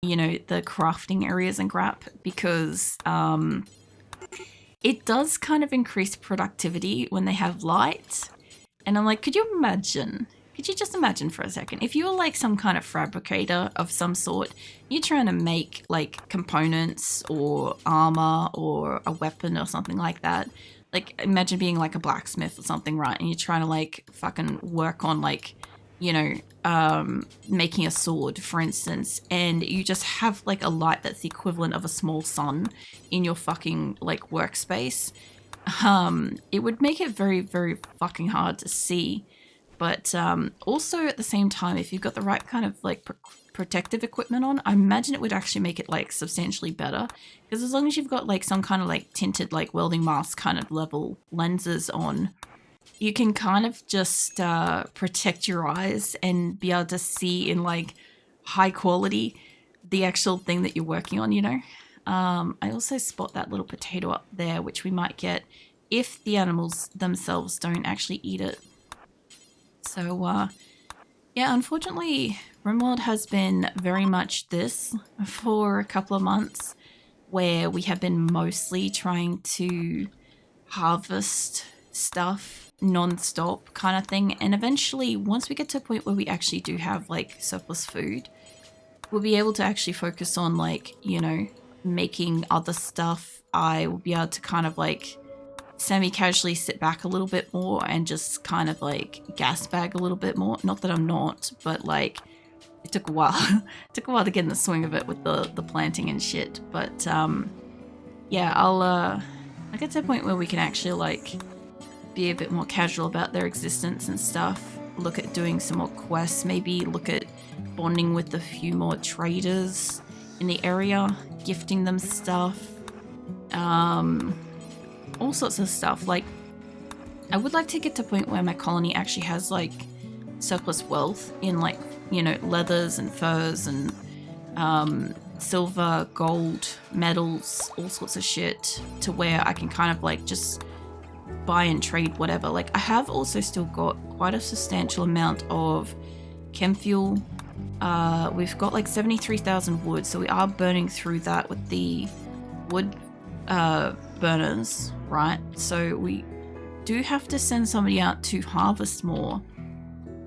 you know, the crafting areas and crap, because it does kind of increase productivity when they have light. And I'm like, could you just imagine for a second, if you're like some kind of fabricator of some sort, you're trying to make like components or armor or a weapon or something like that. Like, imagine being like a blacksmith or something, right? And you're trying to like fucking work on like, you know, making a sword, for instance, and you just have like a light that's the equivalent of a small sun in your fucking like workspace. It would make it very, very fucking hard to see. But also at the same time, if you've got the right kind of like protective equipment on, I imagine it would actually make it like substantially better. Because as long as you've got like some kind of like tinted like welding mask kind of level lenses on, you can kind of just protect your eyes and be able to see in like high quality the actual thing that you're working on, you know? I also spot that little potato up there, which we might get if the animals themselves don't actually eat it. So, yeah, unfortunately, RimWorld has been very much this for a couple of months, where we have been mostly trying to harvest stuff non-stop kind of thing. And eventually, once we get to a point where we actually do have like surplus food, we'll be able to actually focus on like, you know, making other stuff. I will be able to kind of like semi-casually sit back a little bit more and just kind of like gas bag a little bit more. Not that I'm not, but like it took a while. It took a while to get in the swing of it with the planting and shit. But yeah, I'll get to a point where we can actually like be a bit more casual about their existence and stuff. Look at doing some more quests, maybe look at bonding with a few more traders in the area, gifting them stuff. All sorts of stuff. Like, I would like to get to a point where my colony actually has like surplus wealth in like, you know, leathers and furs and silver, gold, metals, all sorts of shit, to where I can kind of like just buy and trade whatever. Like, I have also still got quite a substantial amount of chem fuel. We've got like 73,000 wood, so we are burning through that with the wood burners, right? So we do have to send somebody out to harvest more.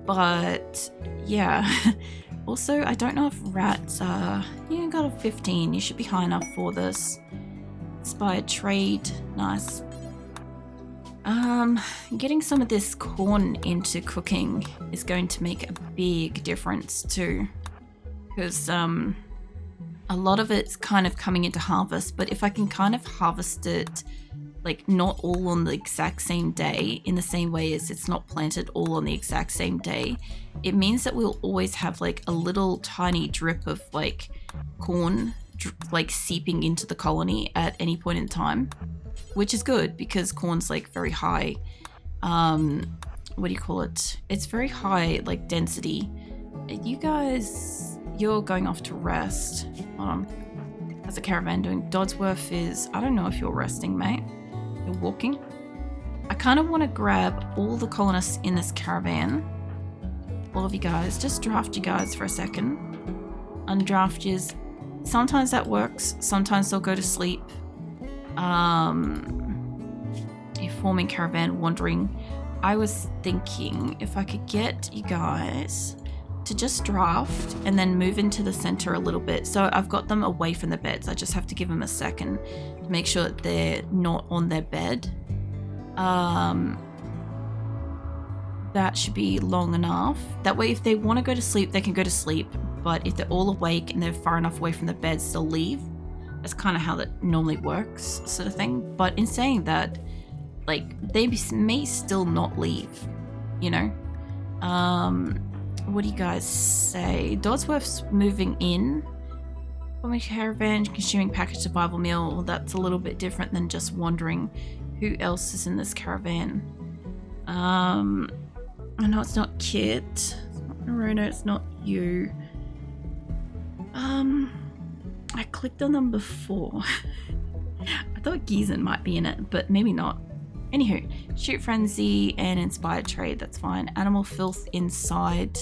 But yeah, also I don't know if rats are... You got a 15, you should be high enough for this. Inspired trade, nice. Getting some of this corn into cooking is going to make a big difference too, because a lot of it's kind of coming into harvest, but if I can kind of harvest it like not all on the exact same day, in the same way as it's not planted all on the exact same day, it means that we'll always have like a little tiny drip of like corn like seeping into the colony at any point in time, which is good because corn's like very high, what do you call it? It's very high like density. You guys, you're going off to rest. Hold on. How's the caravan doing? Dodsworth is, I don't know if you're resting, mate. You're walking. I kind of want to grab all the colonists in this caravan. All of you guys. Just draft you guys for a second. Undraft yous. Sometimes that works. Sometimes they'll go to sleep. You're forming caravan, wandering. I was thinking if I could get you guys to just draft and then move into the center a little bit. So I've got them away from the beds. I just have to give them a second to make sure that they're not on their bed. That should be long enough. That way, if they want to go to sleep, they can go to sleep. But if they're all awake and they're far enough away from the beds, they'll leave. That's kind of how that normally works, sort of thing. But in saying that, like, they may still not leave, you know? What do you guys say? Dodsworth's moving in. Forming caravan, consuming packaged survival meal. Well, that's a little bit different than just wandering. Who else is in this caravan? I know it's not Kit. It's not Narona, it's not you. I clicked on them before. I thought Gizan might be in it, but maybe not. Anywho, shoot frenzy and inspired trade, that's fine. Animal filth inside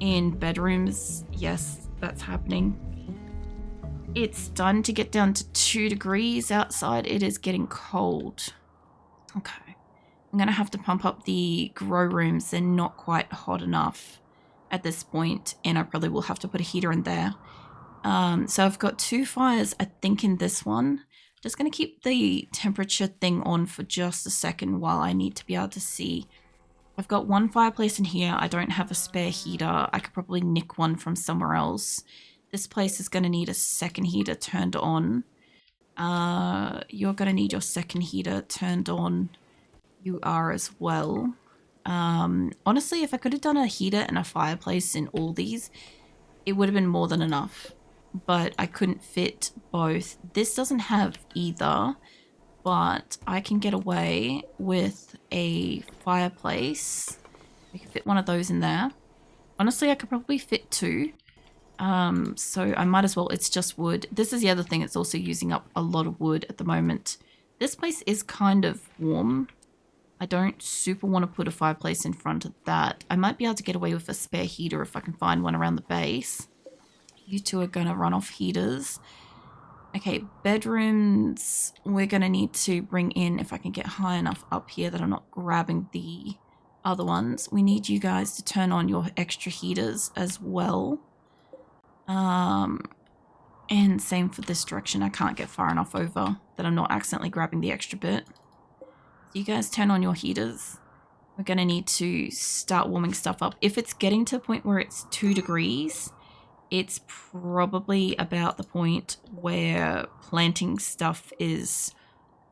in bedrooms, yes, that's happening. It's starting to get down to 2 degrees outside. It is getting cold. Okay. I'm going to have to pump up the grow rooms. They're not quite hot enough at this point, and I probably will have to put a heater in there. So I've got 2 fires, I think, in this one. Just going to keep the temperature thing on for just a second while I need to be able to see. I've got 1 fireplace in here. I don't have a spare heater. I could probably nick one from somewhere else. This place is going to need a second heater turned on. You're going to need your second heater turned on. You are as well. Honestly, if I could have done a heater and a fireplace in all these, it would have been more than enough. But I couldn't fit both. This doesn't have either, but I can get away with a fireplace. I can fit one of those in there. Honestly, I could probably fit 2. So I might as well. It's just wood. This is the other thing. It's also using up a lot of wood at the moment. This place is kind of warm. I don't super want to put a fireplace in front of that. I might be able to get away with a spare heater if I can find one around the base. You 2 are going to run off heaters. Okay, bedrooms. We're going to need to bring in, if I can get high enough up here that I'm not grabbing the other ones. We need you guys to turn on your extra heaters as well. And same for this direction. I can't get far enough over that I'm not accidentally grabbing the extra bit. So you guys turn on your heaters. We're going to need to start warming stuff up. If it's getting to the point where it's 2 degrees, it's probably about the point where planting stuff is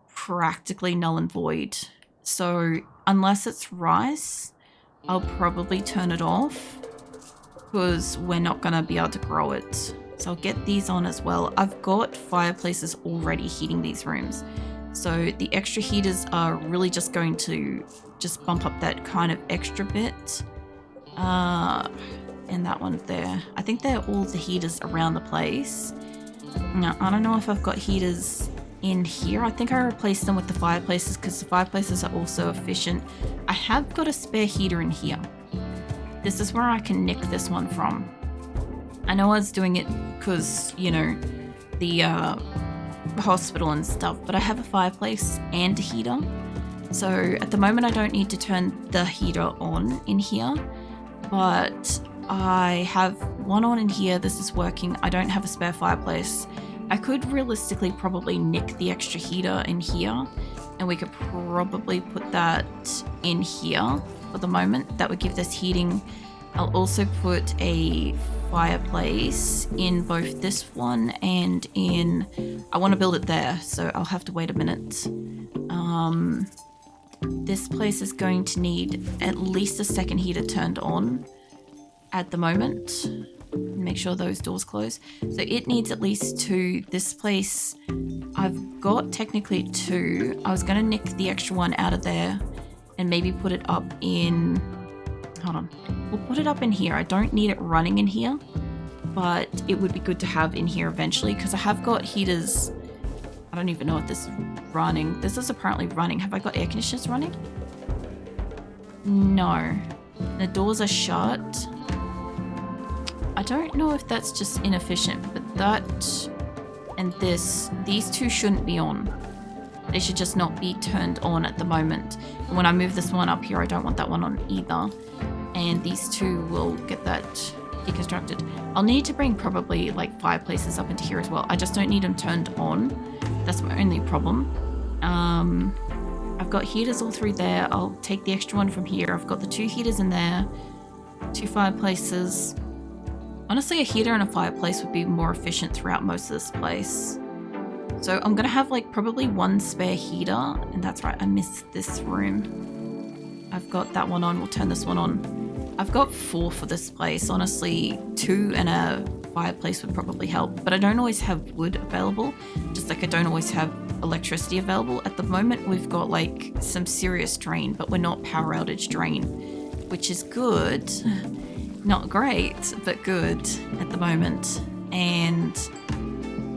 practically null and void. So unless it's rice, I'll probably turn it off because we're not going to be able to grow it. So I'll get these on as well. I've got fireplaces already heating these rooms. So the extra heaters are really just going to just bump up that kind of extra bit. And that one there. I think they're all the heaters around the place. Now, I don't know if I've got heaters in here. I think I replaced them with the fireplaces because the fireplaces are also efficient. I have got a spare heater in here. This is where I can nick this one from. I know I was doing it because, you know, the hospital and stuff, but I have a fireplace and a heater. So at the moment I don't need to turn the heater on in here, but I have one on in here. This is working. I don't have a spare fireplace. I could realistically probably nick the extra heater in here, and we could probably put that in here for the moment. That would give this heating. I'll also put a fireplace in both this one and in... I want to build it there, so I'll have to wait a minute. This place is going to need at least a second heater turned on at the moment. Make sure those doors close. So it needs at least 2. This place, I've got technically 2. I was going to nick the extra one out of there and maybe put it up in... Hold on. We'll put it up in here. I don't need it running in here, but it would be good to have in here eventually because I have got heaters. I don't even know if this is running. This is apparently running. Have I got air conditioners running? No. The doors are shut. I don't know if that's just inefficient, but that and these 2 shouldn't be on. They should just not be turned on at the moment. And when I move this one up here, I don't want that one on either. And these 2 will get that deconstructed. I'll need to bring probably like fireplaces up into here as well. I just don't need them turned on. That's my only problem. I've got heaters all through there. I'll take the extra one from here. I've got the 2 heaters in there, 2 fireplaces. Honestly, a heater and a fireplace would be more efficient throughout most of this place. So I'm going to have like probably 1 spare heater. And that's right, I missed this room. I've got that one on. We'll turn this one on. I've got 4 for this place. Honestly, 2 and a fireplace would probably help. But I don't always have wood available. Just like I don't always have electricity available. At the moment, we've got like some serious drain, but we're not power outage drain, which is good. Not great, but good at the moment. And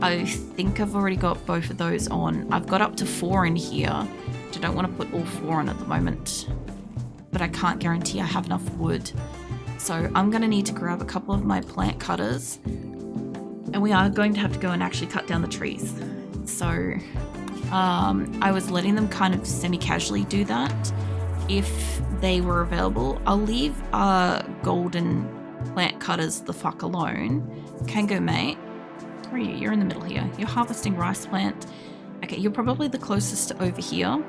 I think I've already got both of those on. I've got up to 4 in here, which I don't want to put all 4 on at the moment. But I can't guarantee I have enough wood. So I'm going to need to grab a couple of my plant cutters. And we are going to have to go and actually cut down the trees. So I was letting them kind of semi-casually do that if they were available. I'll leave golden plant cutters the fuck alone. Kango mate, where are you? You're in the middle here. You're harvesting rice plant. Okay, you're probably the closest to over here.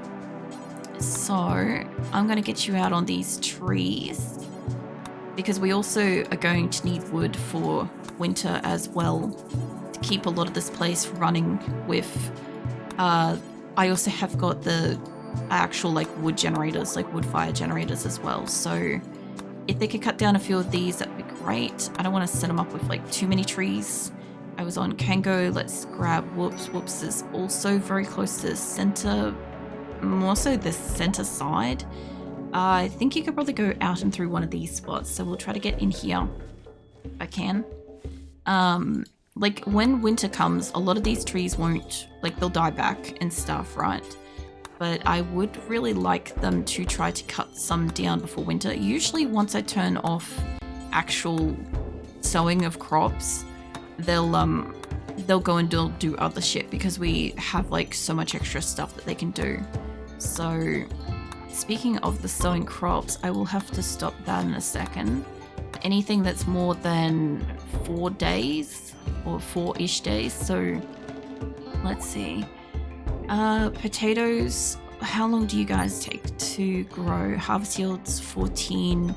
So I'm going to get you out on these trees because we also are going to need wood for winter as well to keep a lot of this place running with I also have got the actual like wood generators, like wood fire generators as well. So if they could cut down a few of these, that'd be great. I don't want to set them up with like too many trees. I was on Kango. Let's grab Whoops. Whoops is also very close to the center, more so the center side. I think you could probably go out and through one of these spots. So we'll try to get in here if I can. Like when winter comes, a lot of these trees won't, like they'll die back and stuff, right? But I would really like them to try to cut some down before winter. Usually once I turn off actual sowing of crops, they'll go and do other shit because we have like so much extra stuff that they can do. So speaking of the sowing crops, I will have to stop that in a second. Anything that's more than 4 days or 4-ish days. So let's see. Potatoes, how long do you guys take to grow? Harvest yields 14,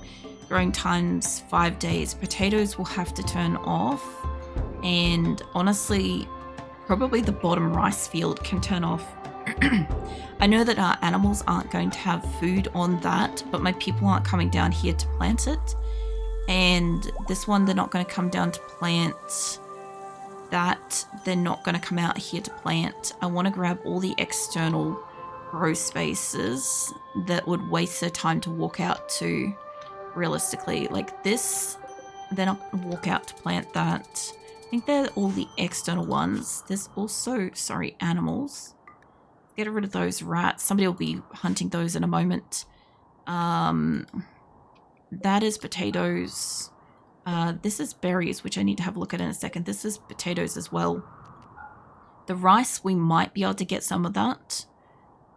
growing times 5 days. Potatoes will have to turn off, and honestly probably the bottom rice field can turn off. I know that our animals aren't going to have food on that, but my people aren't coming down here to plant it. And this one, they're not going to come down to plant that. They're not going to come out here to plant. I want to grab all the external grow spaces that would waste their time to walk out to, realistically. Like this, they're not going to walk out to plant that. I think they're all the external ones. There's also, sorry, animals. Get rid of those rats. Somebody will be hunting those in a moment. That is potatoes. This is berries, which I need to have a look at in a second. This is potatoes as well. The rice, we might be able to get some of that,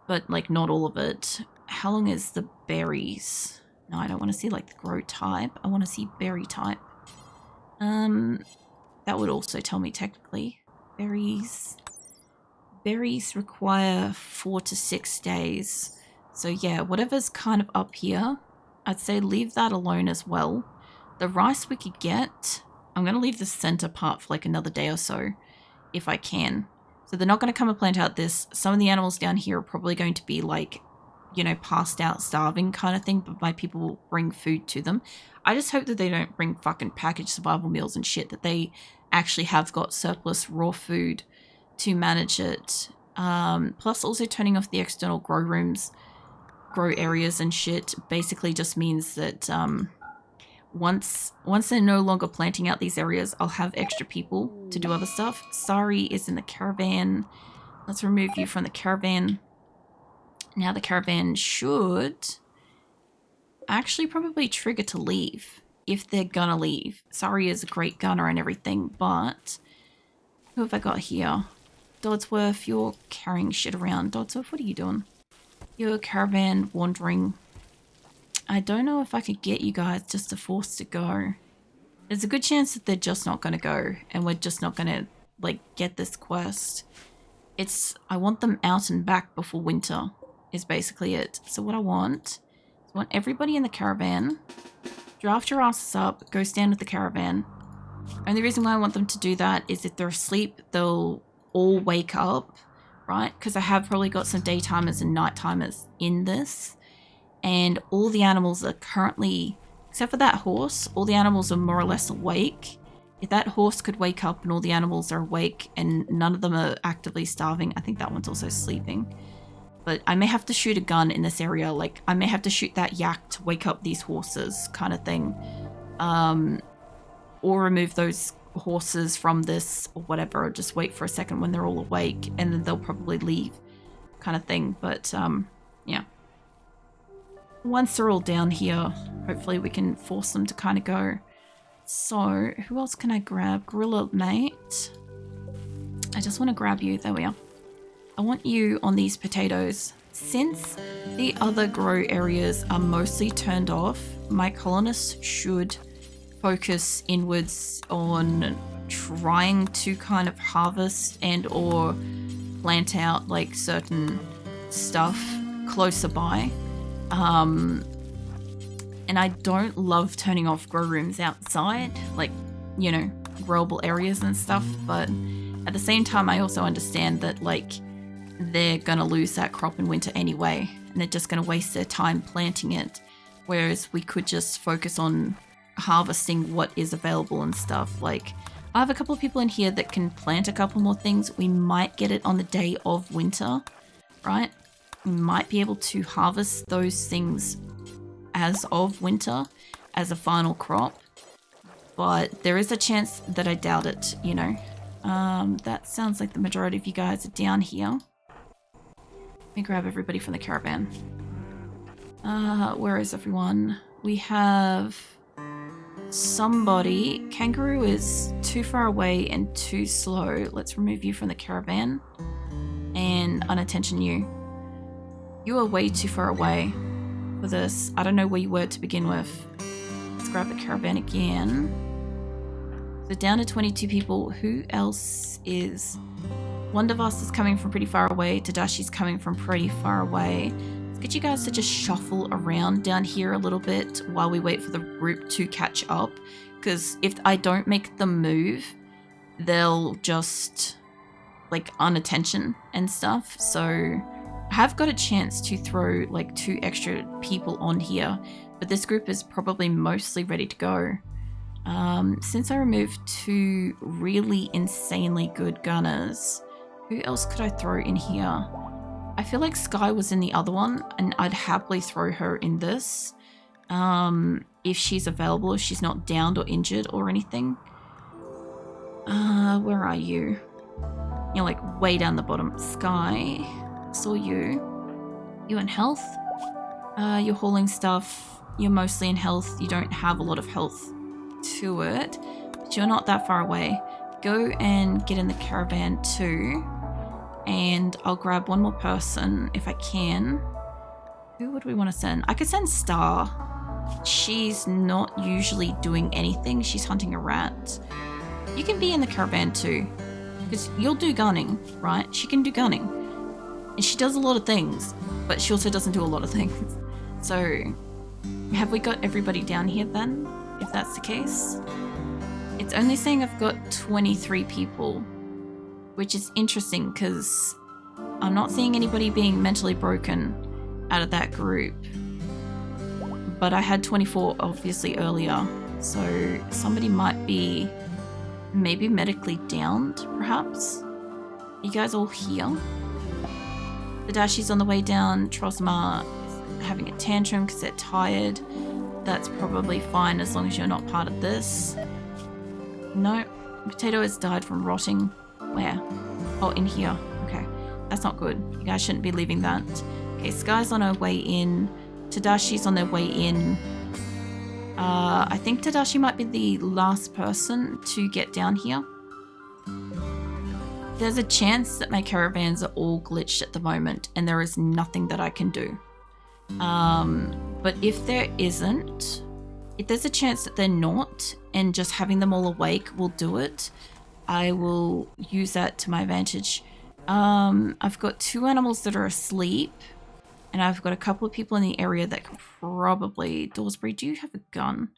but like not all of it. How long is the berries? No, I don't want to see like the grow type. I want to see berry type. That would also tell me technically. Berries. Berries require 4 to 6 days. So yeah, whatever's kind of up here, I'd say leave that alone as well. The rice we could get, I'm going to leave the center part for like another day or so, if I can. So they're not going to come and plant out this. Some of the animals down here are probably going to be like, you know, passed out, starving kind of thing, but my people will bring food to them. I just hope that they don't bring fucking packaged survival meals and shit, that they actually have got surplus raw food to manage it. Plus also turning off the external grow rooms, grow areas and shit basically just means that once they're no longer planting out these areas, I'll have extra people to do other stuff. Sari is in the caravan. Let's remove you from the caravan. Now the caravan should actually probably trigger to leave if they're gonna leave. Sari is a great gunner and everything, but who have I got here? Dodsworth, you're carrying shit around. Dodsworth, what are you doing? Your caravan wandering. I don't know if I could get you guys just to force to go. There's a good chance that they're just not going to go and we're just not going to like get this quest. I want them out and back before winter is basically it. So what I want everybody in the caravan, draft your asses up, go stand with the caravan. Only reason why I want them to do that is if they're asleep, they'll all wake up, right? Because I have probably got some daytimers and nighttimers in this. And all the animals are currently, except for that horse, all the animals are more or less awake. If that horse could wake up and all the animals are awake and none of them are actively starving, I think that one's also sleeping. But I may have to shoot a gun in this area. Like, I may have to shoot that yak to wake up these horses kind of thing. Or remove those horses from this or whatever. Or just wait for a second when they're all awake and then they'll probably leave kind of thing. But, yeah. Once they're all down here, hopefully we can force them to kind of go. So, who else can I grab? Gorilla Mate. I just want to grab you. There we are. I want you on these potatoes. Since the other grow areas are mostly turned off, my colonists should focus inwards on trying to kind of harvest and or plant out like certain stuff closer by. And I don't love turning off grow rooms outside, like, you know, growable areas and stuff, but at the same time I also understand that like they're gonna lose that crop in winter anyway, and they're just gonna waste their time planting it, whereas we could just focus on harvesting what is available and stuff. Like, I have a couple of people in here that can plant a couple more things. We might get it on the day of winter, right? We might be able to harvest those things as of winter as a final crop, but there is a chance that I doubt it, you know. That sounds like the majority of you guys are down here. Let me grab everybody from the caravan. Where is everyone? We have somebody. Kangaroo is too far away and too slow. Let's remove you from the caravan and unattention you. You are way too far away for this. I don't know where you were to begin with. Let's grab the caravan again. So down to 22 people. Who else is... Wondervast is coming from pretty far away. Tadashi's coming from pretty far away. Let's get you guys to just shuffle around down here a little bit while we wait for the group to catch up. Because if I don't make them move, they'll just like unattention and stuff. So I have got a chance to throw like 2 extra people on here, but this group is probably mostly ready to go. Since I removed 2 really insanely good gunners, who else could I throw in here? I feel like Sky was in the other one, and I'd happily throw her in this. If she's available, if she's not downed or injured or anything. Where are you? You're like way down the bottom. Sky, saw you. You in health? You're hauling stuff. You're mostly in health. You don't have a lot of health to it, but you're not that far away. Go and get in the caravan too, and I'll grab one more person if I can. Who would we want to send? I could send Star. She's not usually doing anything. She's hunting a rat. You can be in the caravan too, because you'll do gunning, right? She can do gunning, and she does a lot of things, but she also doesn't do a lot of things. So have we got everybody down here then, if that's the case? It's only saying I've got 23 people, which is interesting because I'm not seeing anybody being mentally broken out of that group. But I had 24 obviously earlier, so somebody might be maybe medically downed, perhaps. You guys all here? The Dashi's on the way down. Trosma is having a tantrum because they're tired. That's probably fine as long as you're not part of this. No, Potato has died from rotting. Where? Oh, in here. Okay, that's not good. You guys shouldn't be leaving that. Okay, Sky's on her way in. Tadashi's on their way in. I think Tadashi might be the last person to get down here. There's a chance that my caravans are all glitched at the moment and there is nothing that I can do. But if there isn't, if there's a chance that they're not, and just having them all awake will do it, I will use that to my advantage. I've got 2 animals that are asleep, and I've got a couple of people in the area that can probably... Dawsbury, do you have a gun?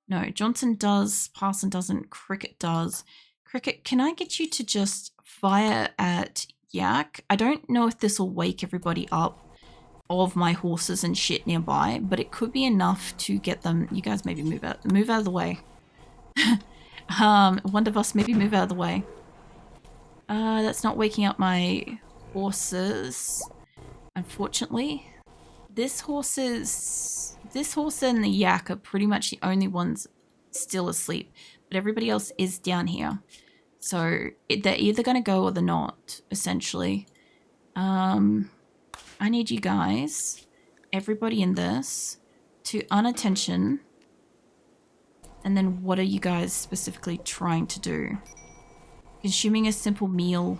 No, Johnson does, Parson doesn't, Cricket does. Cricket, can I get you to just fire at Yak? I don't know if this will wake everybody up of my horses and shit nearby, but it could be enough to get them... You guys maybe move out of the way. One of us maybe move out of the way. That's not waking up my horses, unfortunately. This horse and the Yak are pretty much the only ones still asleep, but everybody else is down here. So they're either going to go or they're not, essentially. I need you guys, everybody in this, to unattention And then what are you guys specifically trying to do? Consuming a simple meal.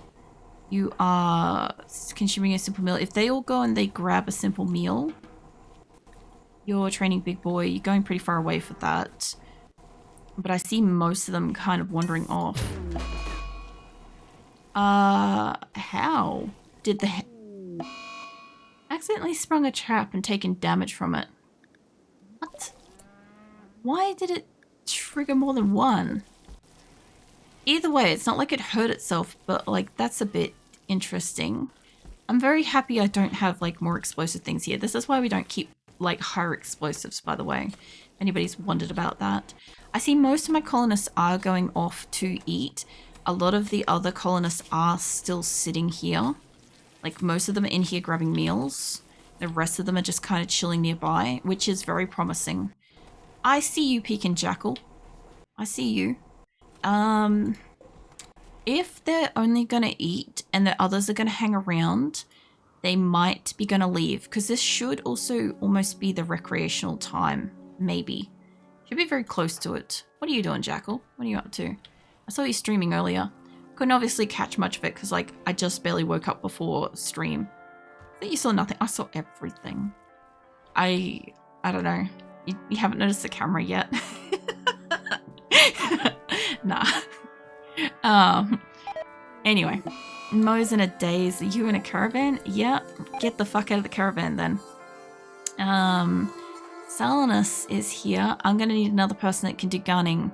You are consuming a simple meal. If they all go and they grab a simple meal, you're training big boy. You're going pretty far away for that. But I see most of them kind of wandering off. How did the accidentally sprung a trap and taken damage from it? What? Why did it trigger more than one? Either way, it's not like it hurt itself, but like that's a bit interesting. I'm very happy I don't have like more explosive things here. This is why we don't keep like higher explosives, by the way. If anybody's wondered about that. I see most of my colonists are going off to eat. A lot of the other colonists are still sitting here. Like most of them are in here grabbing meals. The rest of them are just kind of chilling nearby, which is very promising. I see you, Pekin Jackal. I see you. If they're only gonna eat and the others are gonna hang around, they might be gonna leave, because this should also almost be the recreational time, maybe. Should be very close to it. What are you doing, Jackal? What are you up to? I saw you streaming earlier. Couldn't obviously catch much of it because like I just barely woke up before stream. I think you saw nothing. I saw everything. I don't know. You haven't noticed the camera yet? Nah. Anyway. Mo's in a daze. Are you in a caravan? Yeah. Get the fuck out of the caravan then. Salinus is here. I'm gonna need another person that can do gunning,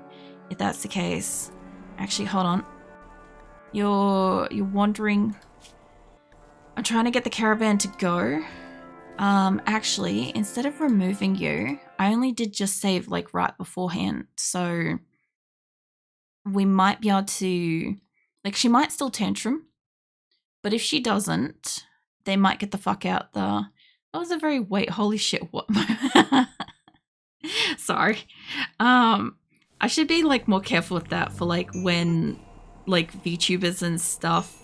if that's the case. Actually, hold on. You're wandering. I'm trying to get the caravan to go. Actually, instead of removing you, I only did just save like right beforehand. So we might be able to, like, she might still tantrum, but if she doesn't, they might get the fuck out the. That was a very holy shit, what? Sorry. I should be like more careful with that for like when like VTubers and stuff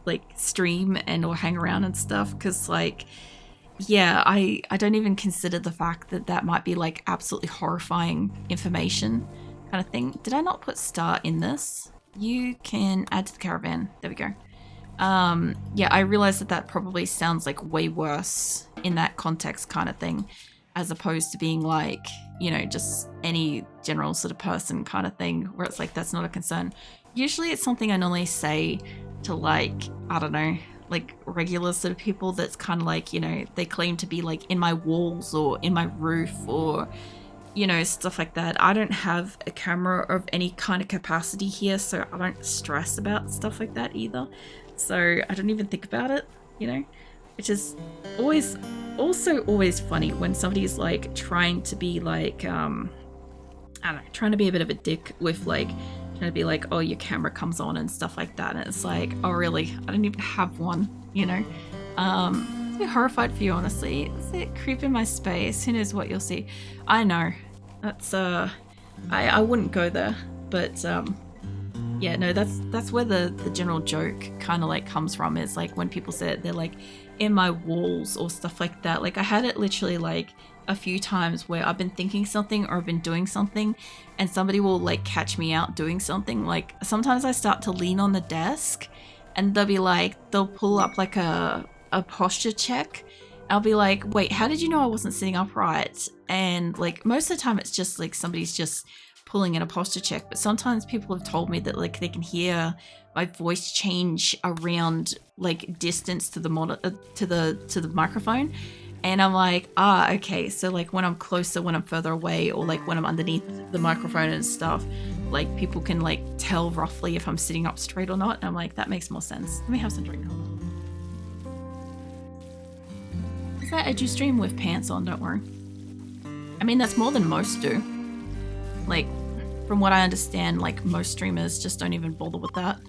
like stream and or hang around and stuff, because like yeah, I don't even consider the fact that that might be like absolutely horrifying information kind of thing. Did I not put star in this? You can add to the caravan. There we go. Yeah, I realize that that probably sounds like way worse in that context kind of thing, as opposed to being like, you know, just any general sort of person kind of thing where it's like, that's not a concern. Usually it's something I normally say to like, I don't know, like regular sort of people that's kind of like, you know, they claim to be like in my walls or in my roof or, you know, stuff like that. I don't have a camera of any kind of capacity here, so I don't stress about stuff like that either. So I don't even think about it, you know, which is always funny when somebody's like trying to be like, I don't know, trying to be a bit of a dick with like, trying to be like, oh, your camera comes on and stuff like that. And it's like, oh, really? I don't even have one, you know? I'd be horrified for you, honestly. Is it creep in my space? Who knows what you'll see? I know. That's, I wouldn't go there, but, yeah, no, that's where the general joke kind of like comes from, is like when people say it, they're like in my walls or stuff like that. Like I had it literally like a few times where I've been thinking something or I've been doing something and somebody will like catch me out doing something. Like sometimes I start to lean on the desk and they'll pull up like a posture check. I'll be like, wait, how did you know I wasn't sitting upright? And like most of the time it's just like somebody's just pulling in a posture check, but sometimes people have told me that like they can hear my voice change around like distance to the monitor, to the microphone, and I'm like, okay, so like when I'm closer, when I'm further away, or like when I'm underneath the microphone and stuff, like people can like tell roughly if I'm sitting up straight or not. And I'm like, that makes more sense. Let me have some drink. Is that Edu stream with pants on? Don't worry. I mean, that's more than most do. Like, from what I understand, like most streamers just don't even bother with that.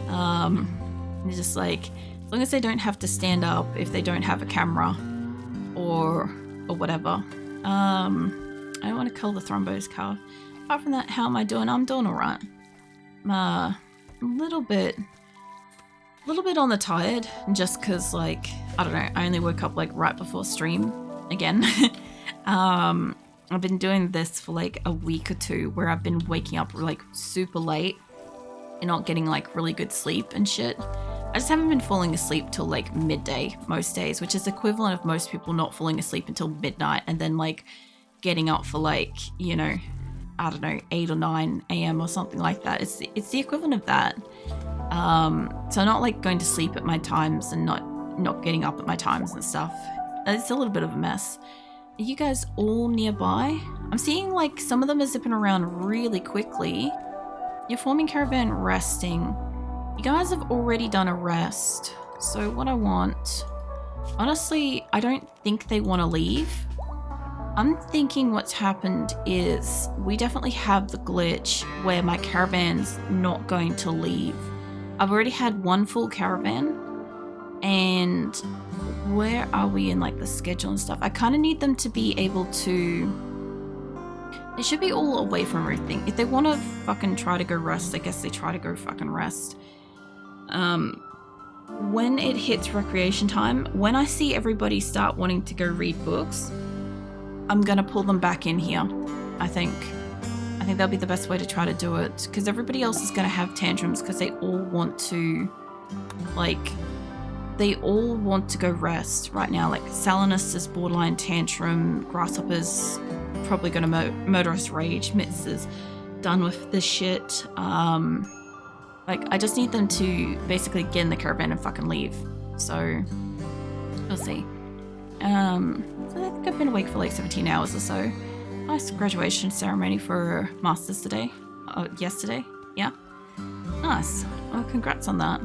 They're just like, as long as they don't have to stand up if they don't have a camera or whatever. I don't want to cull the thrombose calf. Apart from that, how am I doing? I'm doing all right. I'm a little bit on the tired, just because like, I don't know, I only woke up like right before stream again. I've been doing this for like a week or two where I've been waking up like super late and not getting like really good sleep and shit. I just haven't been falling asleep till like midday most days, which is equivalent of most people not falling asleep until midnight and then like getting up for like, you know, I don't know, 8 or 9 a.m. or something like that. It's the equivalent of that. So not like going to sleep at my times and not getting up at my times and stuff. It's a little bit of a mess. Are you guys all nearby? I'm seeing like some of them are zipping around really quickly. You're forming caravan resting. You guys have already done a rest. So what I want... Honestly, I don't think they want to leave. I'm thinking what's happened is we definitely have the glitch where my caravan's not going to leave. I've already had one full caravan. And where are we in like the schedule and stuff? I kind of need them to be able to... They should be all away from everything. If they want to fucking try to go rest, I guess they try to go fucking rest. When it hits recreation time, when I see everybody start wanting to go read books, I'm gonna pull them back in here. I think that'll be the best way to try to do it, because everybody else is gonna have tantrums because they all want to, like, they all want to go rest right now. Like Salinus is borderline tantrum, Grasshopper's probably gonna murderous rage, Mitz is done with this shit. Like, I just need them to basically get in the caravan and fucking leave. So, we'll see. So I think I've been awake for like 17 hours or so. Nice graduation ceremony for Masters today. Yesterday. Yeah. Nice. Well, congrats on that.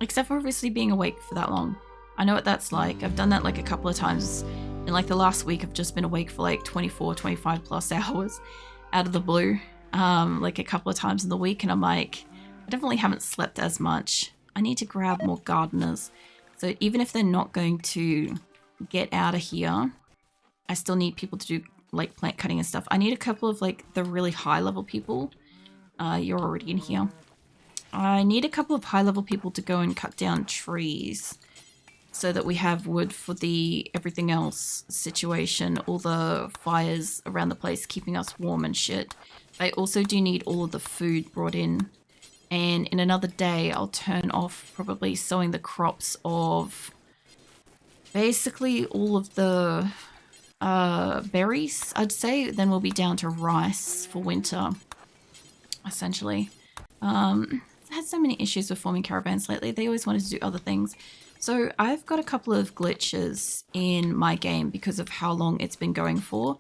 Except for obviously being awake for that long. I know what that's like. I've done that like a couple of times. In like the last week, I've just been awake for like 24, 25 plus hours out of the blue. Like a couple of times in the week, and I'm like, I definitely haven't slept as much. I need to grab more gardeners. So even if they're not going to get out of here, I still need people to do like plant cutting and stuff. I need a couple of like the really high level people. You're already in here. I need a couple of high level people to go and cut down trees so that we have wood for the everything else situation, all the fires around the place keeping us warm and shit. I also do need all of the food brought in, and in another day I'll turn off probably sowing the crops of basically all of the berries, I'd say. Then we'll be down to rice for winter, essentially. I've had so many issues with forming caravans lately. They always wanted to do other things. So I've got a couple of glitches in my game because of how long it's been going for.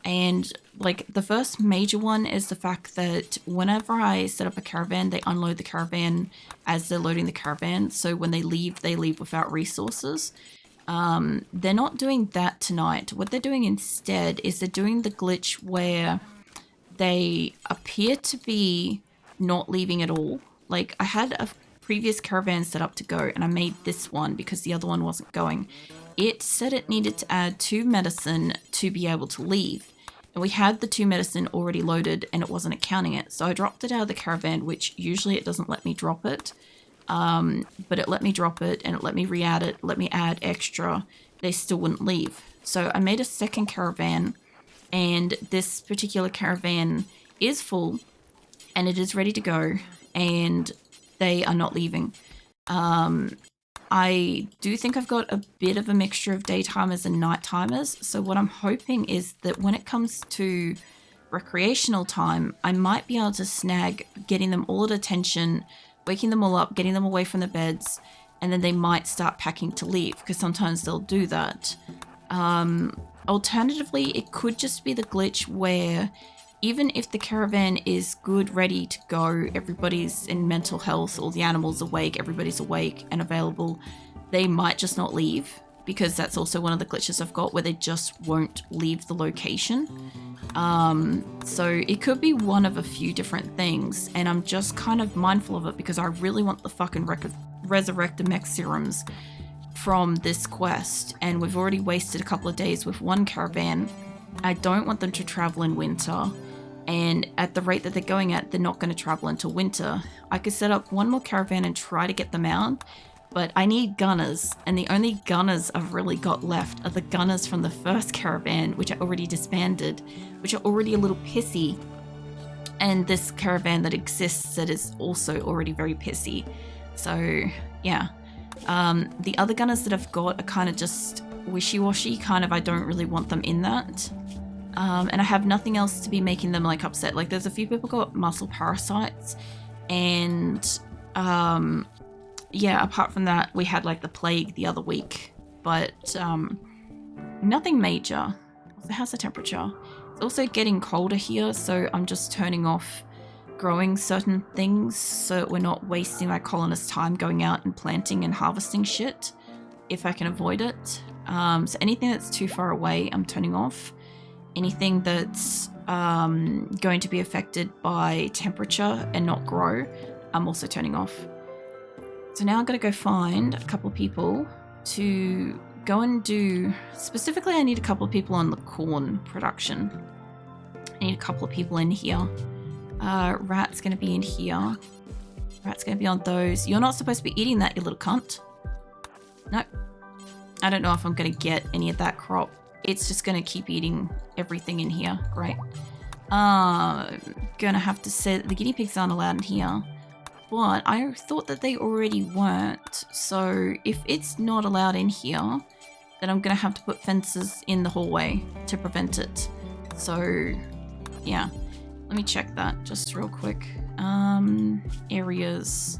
And like the first major one is the fact that whenever I set up a caravan, they unload the caravan as they're loading the caravan. So when they leave without resources. They're not doing that tonight. What they're doing instead is they're doing the glitch where they appear to be not leaving at all. Like I had a previous caravan set up to go and I made this one because the other one wasn't going. It said it needed to add 2 medicine to be able to leave. And we had the 2 medicine already loaded and it wasn't accounting it. So I dropped it out of the caravan, which usually it doesn't let me drop it. But it let me drop it and it let me re-add it, let me add extra. They still wouldn't leave. So I made a second caravan, and this particular caravan is full and it is ready to go, and they are not leaving. I do think I've got a bit of a mixture of daytimers and nighttimers. So what I'm hoping is that when it comes to recreational time, I might be able to snag getting them all at attention, waking them all up, getting them away from the beds, and then they might start packing to leave, because sometimes they'll do that. Alternatively, it could just be the glitch where even if the caravan is good, ready to go, everybody's in mental health, all the animals awake, everybody's awake and available, they might just not leave, because that's also one of the glitches I've got where they just won't leave the location. So it could be one of a few different things, and I'm just kind of mindful of it because I really want the fucking resurrected mech serums from this quest, and we've already wasted a couple of days with one caravan. I don't want them to travel in winter, and at the rate that they're going at, they're not going to travel until winter. I could set up one more caravan and try to get them out, But I need gunners, and the only gunners I've really got left are the gunners from the first caravan, which I already disbanded, which are already a little pissy, and this caravan that exists that is also already very pissy. So yeah, the other gunners that I've got are kind of just wishy-washy, kind of I don't really want them in that. And I have nothing else to be making them like upset. Like there's a few people got muscle parasites, and yeah, apart from that, we had like the plague the other week, but nothing major. So how's the temperature? It's also getting colder here, so I'm just turning off growing certain things so that we're not wasting my colonists' time going out and planting and harvesting shit if I can avoid it. So anything that's too far away, I'm turning off. Anything that's going to be affected by temperature and not grow, I'm also turning off. So now I'm going to go find a couple of people to go and do... Specifically, I need a couple of people on the corn production. I need a couple of people in here. Rat's going to be in here. Rat's going to be on those. You're not supposed to be eating that, you little cunt. Nope. I don't know if I'm going to get any of that crop. It's just going to keep eating everything in here. Great. Going to have to say that the guinea pigs aren't allowed in here. But I thought that they already weren't. So if it's not allowed in here, then I'm going to have to put fences in the hallway to prevent it. So yeah, let me check that just real quick. Areas.